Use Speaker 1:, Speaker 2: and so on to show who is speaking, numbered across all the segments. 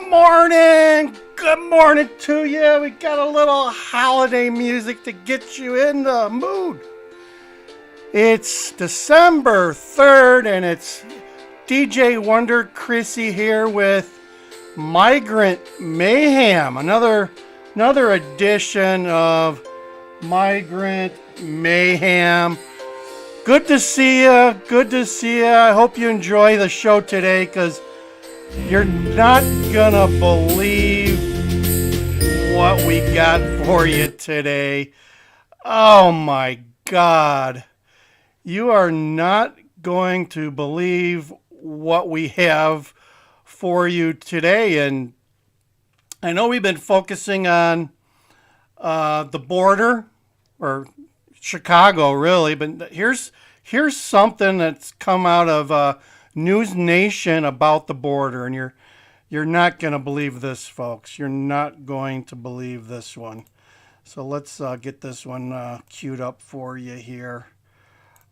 Speaker 1: morning! Good morning to you. We got a little holiday music to get you in the mood. It's December 3rd and it's DJ Wonder Chrissy here with Migrant Mayhem. Another edition of Migrant Mayhem. Good to see you. Good to see you. I hope you enjoy the show today because you're not gonna believe what we got for you today. Oh my God. You are not going to believe what we have for you today. And I know we've been focusing on the border, or Chicago really, but here's something that's come out of News Nation about the border, and you're not going to believe this, folks. You're not going to believe this one. So let's get this one queued up for you here.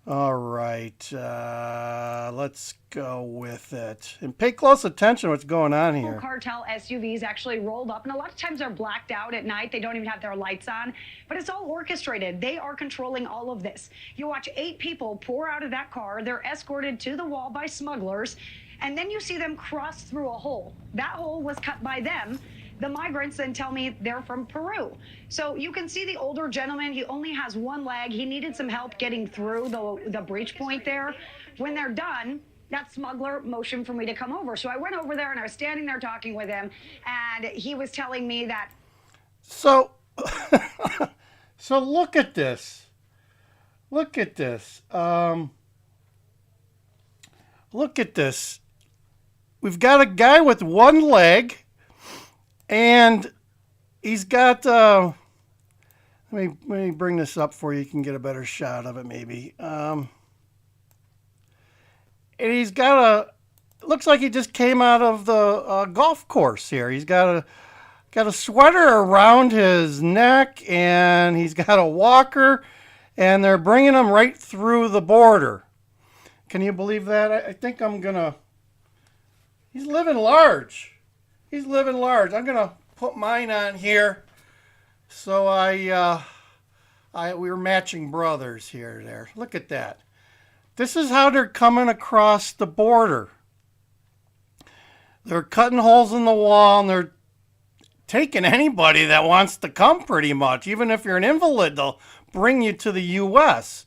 Speaker 1: All right, let's go with it. And pay close attention to what's going on here.
Speaker 2: Cartel SUVs actually rolled up, and a lot of times they're blacked out at night. They don't even have their lights on, but it's all orchestrated. They are controlling all of this. You watch 8 people pour out of that car. They're escorted to the wall by smugglers, and then you see them cross through a hole. That hole was cut by them. The migrants then tell me they're from Peru. So you can see the older gentleman, he only has one leg. He needed some help getting through the breach point there. When they're done, that smuggler motioned for me to come over. So I went over there and I was standing there talking with him, and he was telling me that.
Speaker 1: So, so look at this. Look at this. Look at this. We've got a guy with one leg. And he's got, let me bring this up for you. You can get a better shot of it maybe. And he's got looks like he just came out of the golf course here. He's got a sweater around his neck, and he's got a walker, and they're bringing him right through the border. Can you believe that? I think he's living large. He's living large. I'm going to put mine on here. So we were matching brothers here there. Look at that. This is how they're coming across the border. They're cutting holes in the wall, and they're taking anybody that wants to come pretty much. Even if you're an invalid, they'll bring you to the U.S.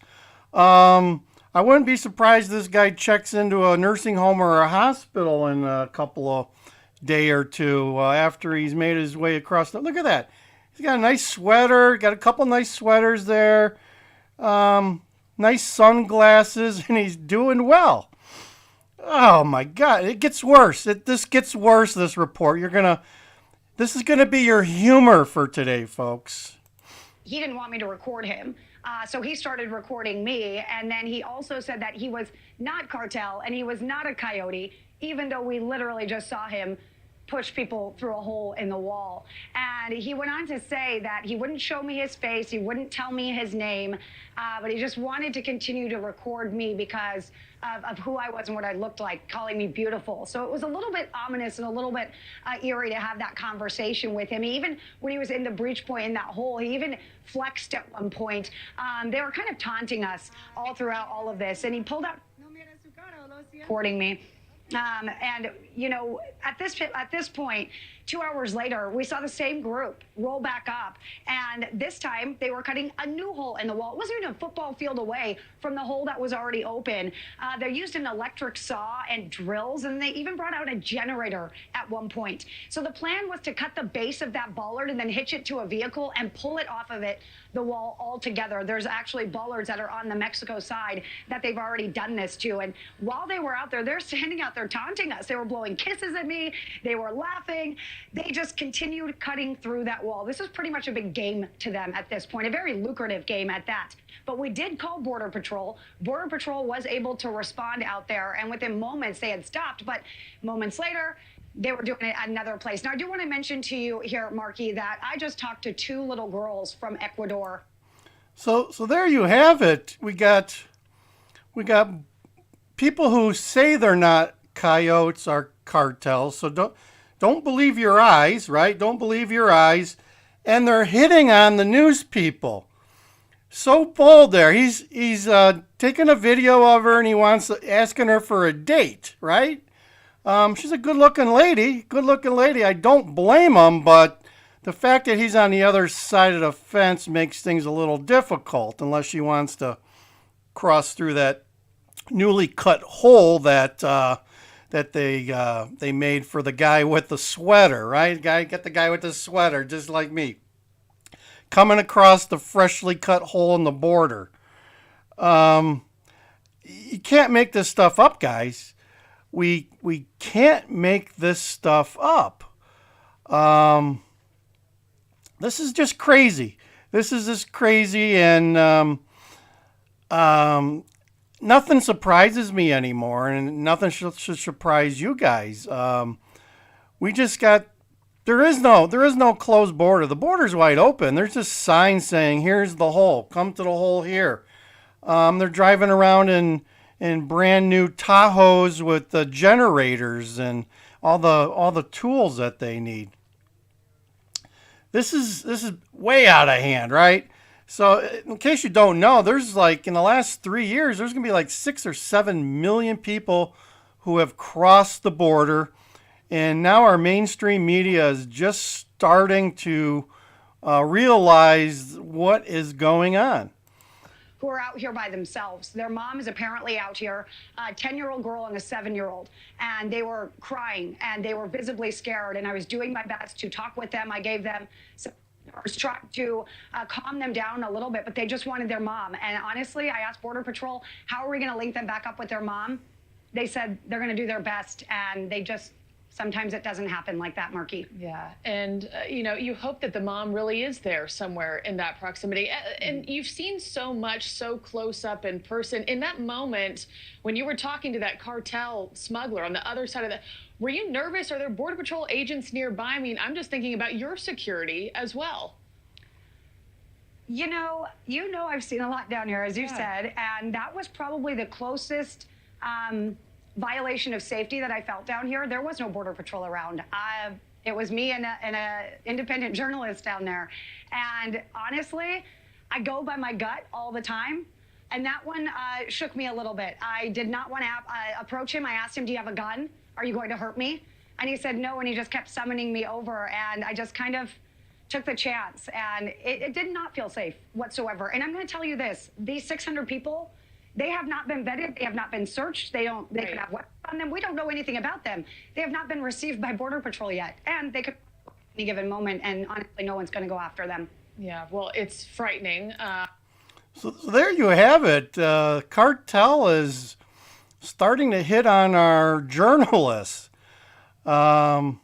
Speaker 1: I wouldn't be surprised if this guy checks into a nursing home or a hospital in a couple of day or two after he's made his way across. Look at that. He's got a nice sweater, got a couple nice sweaters there, nice sunglasses, and he's doing well. Oh my God, it gets worse. This gets worse, this report. This is gonna be your humor for today, folks.
Speaker 2: He didn't want me to record him. So he started recording me, and then he also said that he was not cartel and he was not a coyote, even though we literally just saw him push people through a hole in the wall. And he went on to say that he wouldn't show me his face, he wouldn't tell me his name, but he just wanted to continue to record me because of who I was and what I looked like, calling me beautiful. So it was a little bit ominous and a little bit eerie to have that conversation with him. Even when he was in the breach point in that hole, he even flexed at one point. They were kind of taunting us all throughout all of this, and he pulled out recording me. And you know, at this point, 2 hours later, we saw the same group roll back up, and this time they were cutting a new hole in the wall. It wasn't even a football field away from the hole that was already open. They used an electric saw and drills, and they even brought out a generator at one point. So the plan was to cut the base of that bollard and then hitch it to a vehicle and pull it off of the wall altogether. There's actually bollards that are on the Mexico side that they've already done this to. And while they were out there, they're standing out there taunting us. They were blowing kisses at me. They were laughing. They just continued cutting through that wall. This is pretty much a big game to them at this point, a very lucrative game at that. But we did call Border Patrol. Border Patrol was able to respond out there, and within moments they had stopped, but moments later, they were doing it at another place. Now, I do want to mention to you here, Marky, that I just talked to 2 little girls from Ecuador.
Speaker 1: So there you have it. We got people who say they're not coyotes or cartels. So don't believe your eyes, right? Don't believe your eyes. And they're hitting on the news people. So bold there. He's taking a video of her and he wants asking her for a date, right? She's a good-looking lady. Good-looking lady. I don't blame him, but the fact that he's on the other side of the fence makes things a little difficult unless she wants to cross through that newly cut hole that they made for the guy with the sweater, right? Get the guy with the sweater, just like me, coming across the freshly cut hole in the border. You can't make this stuff up, guys. We can't make this stuff up. This is just crazy. This is just crazy, and nothing surprises me anymore, and nothing should surprise you guys. We just got there is no closed border. The border's wide open. There's just signs saying, "Here's the hole. Come to the hole here." They're driving around in brand new Tahoes with the generators and all the tools that they need. This is way out of hand, right? So in case you don't know, there's like in the last 3 years, there's gonna be like 6 or 7 million people who have crossed the border, and now our mainstream media is just starting to realize what is going on.
Speaker 2: Who are out here by themselves. Their mom is apparently out here, a 10-year-old girl and a 7-year-old, and they were crying and they were visibly scared, and I was doing my best to talk with them. I gave them some, I was trying to calm them down a little bit, but they just wanted their mom. And honestly, I asked Border Patrol, how are we going to link them back up with their mom? They said they're going to do their best, and they just, sometimes it doesn't happen like that, Marky.
Speaker 3: Yeah, and you hope that the mom really is there somewhere in that proximity. And you've seen so much so close up in person. In that moment, when you were talking to that cartel smuggler on the other side of the, were you nervous? Are there Border Patrol agents nearby? I mean, I'm just thinking about your security as well.
Speaker 2: You know, I've seen a lot down here, as you said, and that was probably the closest violation of safety that I felt down here. There was no Border Patrol around. It was me and a independent journalist down there. And honestly, I go by my gut all the time. And that one shook me a little bit. I did not want to approach him. I asked him, do you have a gun? Are you going to hurt me? And he said no, and he just kept summoning me over. And I just kind of took the chance. And it did not feel safe whatsoever. And I'm going to tell you this, these 600 people, they have not been vetted. They have not been searched. They could have weapons on them. We don't know anything about them. They have not been received by Border Patrol yet. And they could at any given moment, and honestly, no one's going to go after them.
Speaker 3: Yeah, well, it's frightening.
Speaker 1: So there you have it. Cartel is starting to hit on our journalists. Go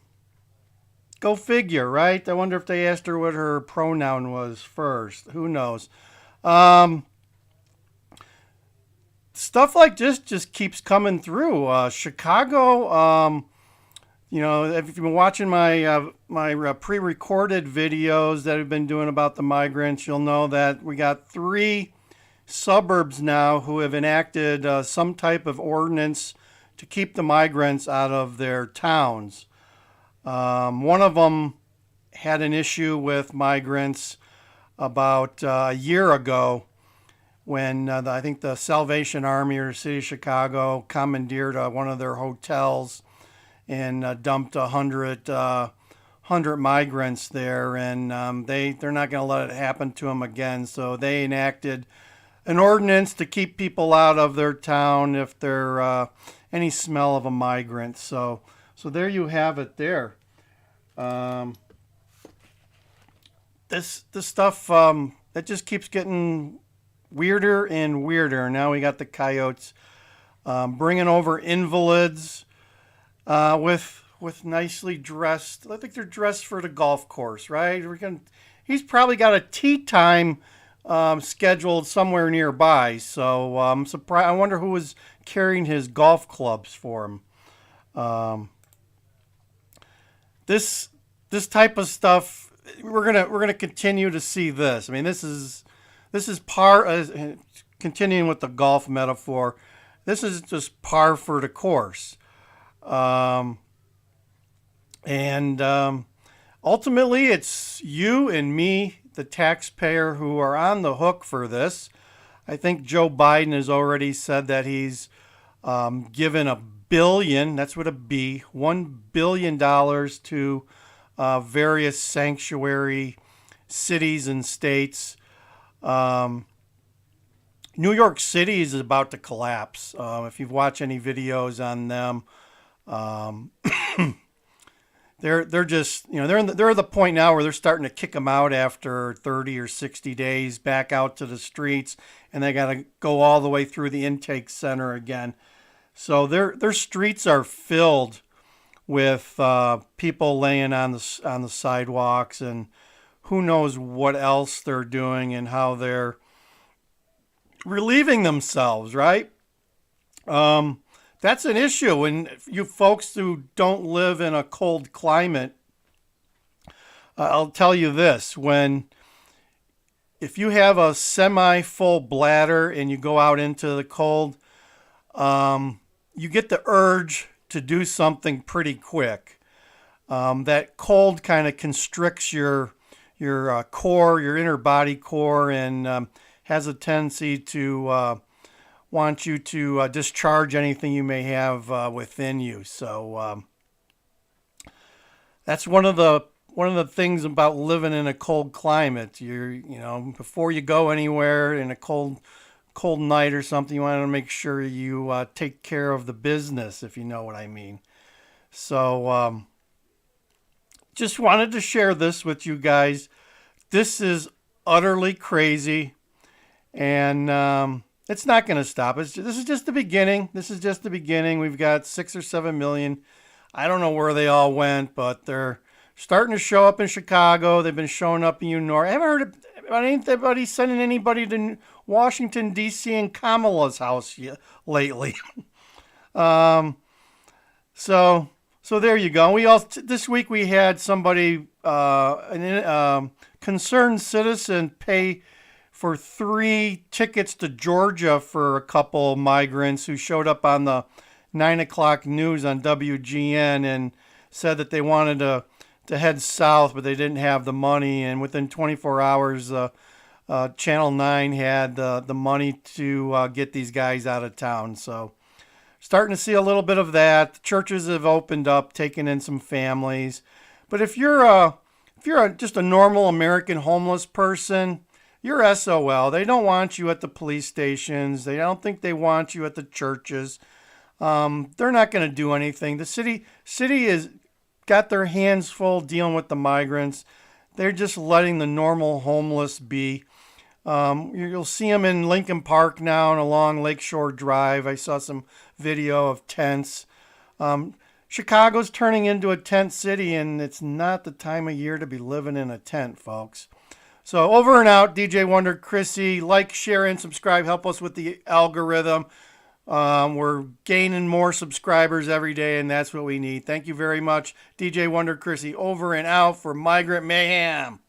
Speaker 1: figure, right? I wonder if they asked her what her pronoun was first. Who knows? Stuff like this just keeps coming through. Chicago, if you've been watching my pre-recorded videos that I've been doing about the migrants, you'll know that we got 3 suburbs now who have enacted some type of ordinance to keep the migrants out of their towns. One of them had an issue with migrants about a year ago, when I think the Salvation Army or the City of Chicago commandeered one of their hotels and dumped 100 migrants there, and they're not going to let it happen to them again. So they enacted an ordinance to keep people out of their town if they're any smell of a migrant. So there you have it there. This stuff that just keeps getting weirder and weirder. Now we got the coyotes bringing over invalids with nicely dressed. I think they're dressed for the golf course, right? He's probably got a tea time scheduled somewhere nearby. So I'm surprised. I wonder who was carrying his golf clubs for him. This type of stuff, we're gonna continue to see this. I mean, this is continuing with the golf metaphor. This is just par for the course. And ultimately, it's you and me, the taxpayer, who are on the hook for this. I think Joe Biden has already said that he's given $1 billion, that's with a B, $1 billion to various sanctuary cities and states. New York City is about to collapse. If you've watched any videos on them, um, they're just, they're at the point now where they're starting to kick them out after 30 or 60 days back out to the streets, and they got to go all the way through the intake center again. So their streets are filled with people laying on the sidewalks, and who knows what else they're doing and how they're relieving themselves, right? That's an issue. And you folks who don't live in a cold climate, I'll tell you this: if you have a semi-full bladder and you go out into the cold, you get the urge to do something pretty quick. That cold kind of constricts your core, your inner body core, and has a tendency to want you to discharge anything you may have within you. So that's one of the things about living in a cold climate. Before you go anywhere in a cold night or something, you want to make sure you take care of the business, if you know what I mean. So just wanted to share this with you guys. This is utterly crazy, and it's not going to stop. This is just the beginning. This is just the beginning. We've got 6 or 7 million. I don't know where they all went, but they're starting to show up in Chicago. They've been showing up in North. I haven't heard about anybody sending anybody to Washington, D.C. and Kamala's house lately. So there you go. This week we had somebody, a concerned citizen, pay for 3 tickets to Georgia for a couple of migrants who showed up on the 9 o'clock news on WGN and said that they wanted to head south, but they didn't have the money. And within 24 hours, Channel 9 had the money to get these guys out of town. So starting to see a little bit of that. The churches have opened up, taking in some families. But if you're just a normal American homeless person, you're SOL. They don't want you at the police stations. They don't think they want you at the churches. They're not going to do anything. The city has got their hands full dealing with the migrants. They're just letting the normal homeless be. You'll see them in Lincoln Park now and along Lakeshore Drive. I saw some video of tents. Chicago's turning into a tent city, and it's not the time of year to be living in a tent, folks. So over and out, DJ Wonder Chrissy. Like, share, and subscribe. Help us with the algorithm. We're gaining more subscribers every day, and that's what we need. Thank you very much. DJ Wonder Chrissy over and out for Migrant Mayhem.